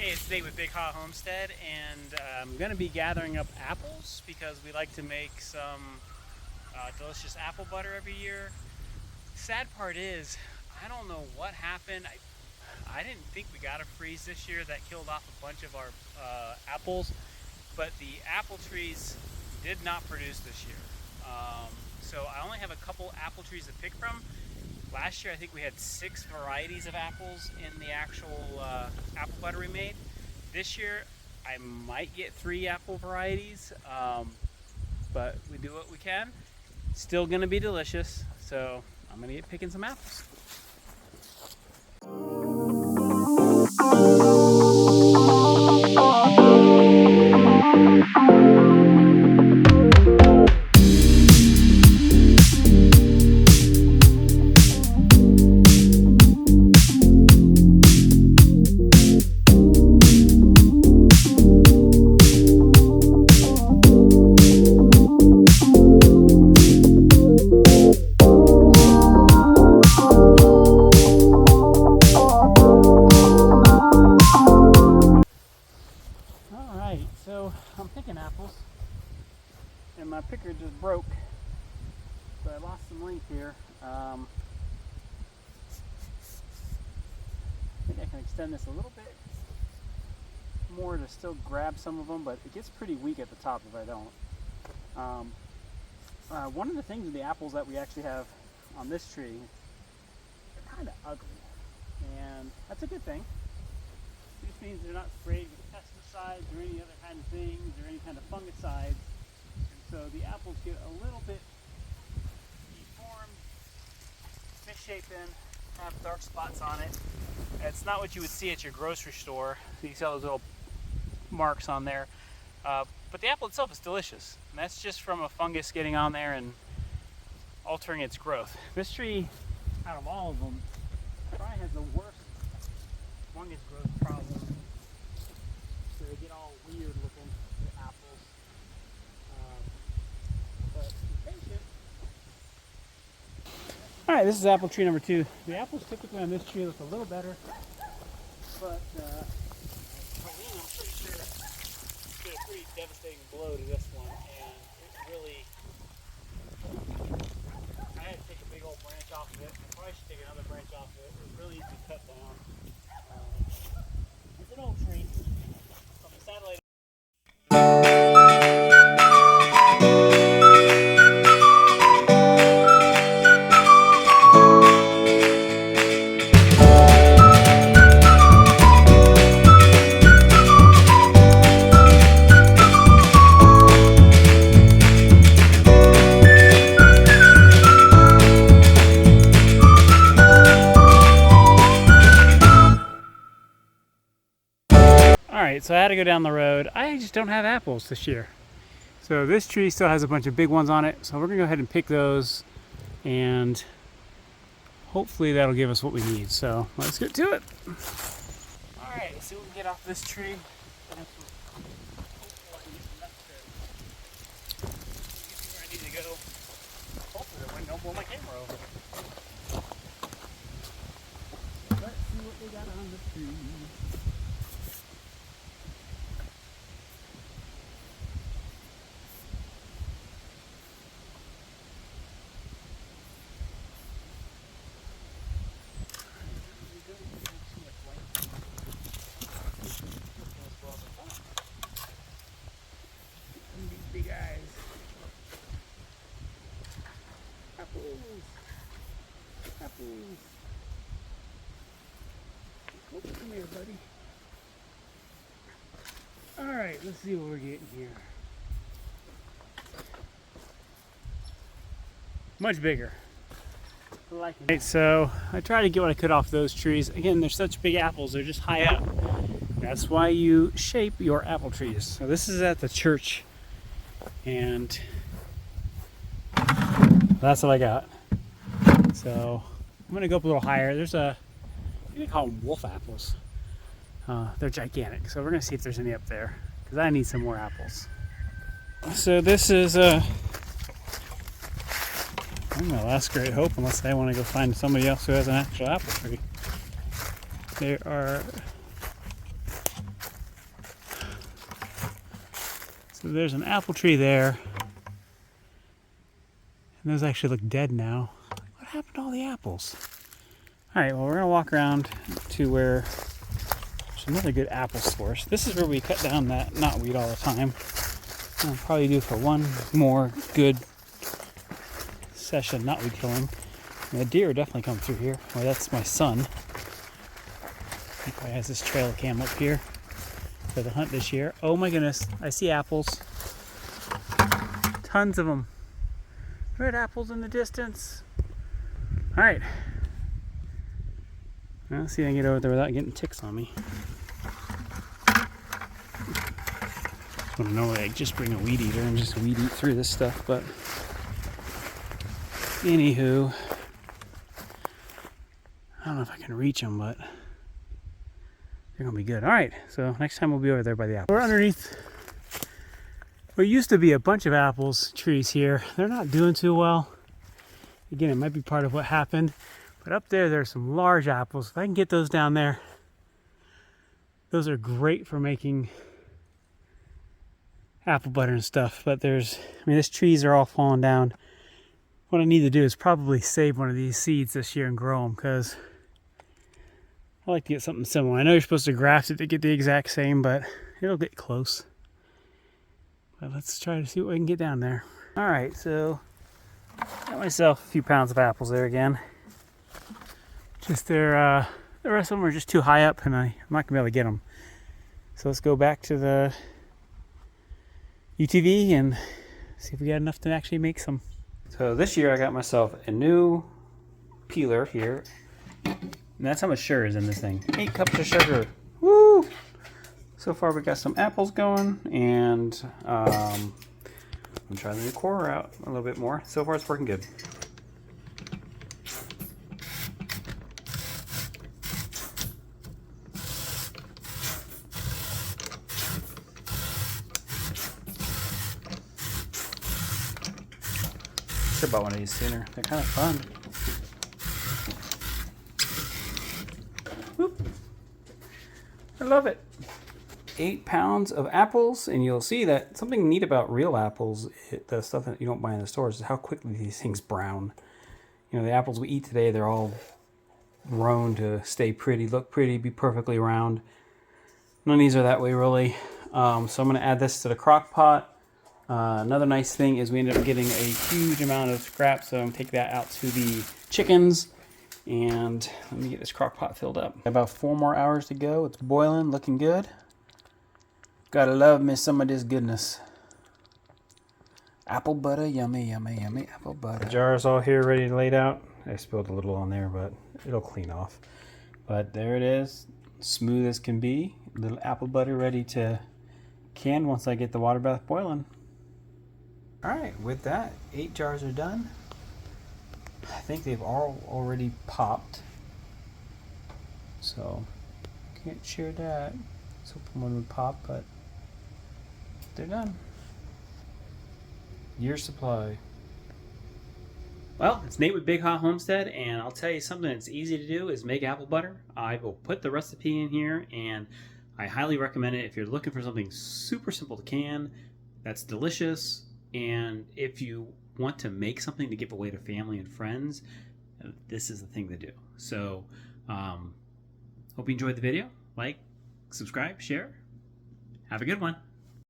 Hey, it's Nate with Big Ha Homestead, and I'm going to be gathering up apples because we like to make some delicious apple butter every year. Sad part is, I don't know what happened. I didn't think we got a freeze this year that killed off a bunch of our apples, but the apple trees did not produce this year. So I only have a couple apple trees to pick from. Last year I think we had 6 varieties of apples in the actual apple butter we made. This year I might get 3 apple varieties, but we do what we can. Still gonna be delicious, so I'm gonna get picking some apples. So I'm picking apples, and my picker just broke, so I lost some length here. I think I can extend this a little bit more to still grab some of them, but it gets pretty weak at the top if I don't. One of the things with the apples that we actually have on this tree, they're kind of ugly, and that's a good thing. It just means they're not sprayed with pesticides or any other kind of things or any kind of fungicides. And so the apples get a little bit deformed, misshapen, have dark spots on it. It's not what you would see at your grocery store. You see all those little marks on there. But the apple itself is delicious. And that's just from a fungus getting on there and altering its growth. This tree, out of all of them, probably has the worst fungus growth problem. So they get all weird looking, the apples. But be patient. Alright, this is apple tree number 2. The apples typically on this tree look a little better, but Colleen, I'm pretty sure, did a pretty devastating blow to this one, and it really, I had to take a big old branch off of it. I probably should take another branch off of it. It was really easy to cut down. It's an old tree from the satellite. Alright, so I had to go down the road. I just don't have apples this year. So this tree still has a bunch of big ones on it, so we're going to go ahead and pick those, and hopefully that'll give us what we need. So let's get to it. Alright, let's see what we can get off this tree. Where I need to go. Hopefully the wind don't blow my camera over. Let's see what we got on the tree. Big eyes. Apples. Apples. Oh, come here, buddy. Alright, let's see what we're getting here. Much bigger. Alright, so I tried to get what I could off those trees. Again, they're such big apples, they're just high up. That's why you shape your apple trees. So this is at the church, and that's what I got. So I'm gonna go up a little higher. There's a, I think they call them wolf apples. They're gigantic, so we're gonna see if there's any up there, because I need some more apples. So this is my last great hope, unless I want to go find somebody else who has an actual apple tree. There are So there's an apple tree there. And those actually look dead now. What happened to all the apples? All right, well, we're gonna walk around to where there's another good apple source. This is where we cut down that knotweed all the time. I'll probably do for one more good session knotweed killing. And the deer definitely come through here. Well, that's my son. He probably has this trail cam up here for the hunt this year. Oh my goodness, I see apples. Tons of them. Red apples in the distance. All right. Well, let's see if I can get over there without getting ticks on me. Just want to know, like, just bring a weed eater and just weed eat through this stuff. But anywho, I don't know if I can reach them, but they're gonna be good. All right, so next time we'll be over there by the apple. We're underneath what used to be a bunch of apples trees here. They're not doing too well. Again, it might be part of what happened, but up there, there's some large apples. If I can get those down there, those are great for making apple butter and stuff. But these trees are all falling down. What I need to do is probably save one of these seeds this year and grow them, because I like to get something similar. I know you're supposed to graft it to get the exact same, but it'll get close. But let's try to see what we can get down there. All right, so got myself a few pounds of apples there again. Just the rest of them are just too high up, and I'm not gonna be able to get them. So let's go back to the UTV and see if we got enough to actually make some. So this year I got myself a new peeler here. And that's how much sugar is in this thing. 8 cups of sugar. Woo! So far we got some apples going, and I'm trying the new core out a little bit more. So far it's working good. Should have bought one of these sooner. They're kind of fun. Whoop. I love it. 8 pounds of apples, and you'll see that something neat about real apples, the stuff that you don't buy in the stores, is how quickly these things brown. You know, the apples we eat today, they're all grown to stay pretty, look pretty, be perfectly round. None of these are that way, really. So I'm going to add this to the crock pot. Another nice thing is we ended up getting a huge amount of scraps, so I'm going to take that out to the chickens. And let me get this crock pot filled up. About 4 more hours to go. It's boiling, looking good. Gotta love me some of this goodness. Apple butter, yummy, yummy, yummy apple butter. The jar is all here ready to laid out. I spilled a little on there, but it'll clean off. But there it is, smooth as can be. A little apple butter ready to can once I get the water bath boiling. All right, with that, 8 jars are done. I think they've all already popped. So, can't share that. I was hoping one would pop, but they're done. Year supply. Well, it's Nate with Big Hot Homestead, and I'll tell you something that's easy to do is make apple butter. I will put the recipe in here, and I highly recommend it if you're looking for something super simple to can, that's delicious, and if you want to make something to give away to family and friends, this is the thing to do. So, hope you enjoyed the video. Like, subscribe, share. Have a good one.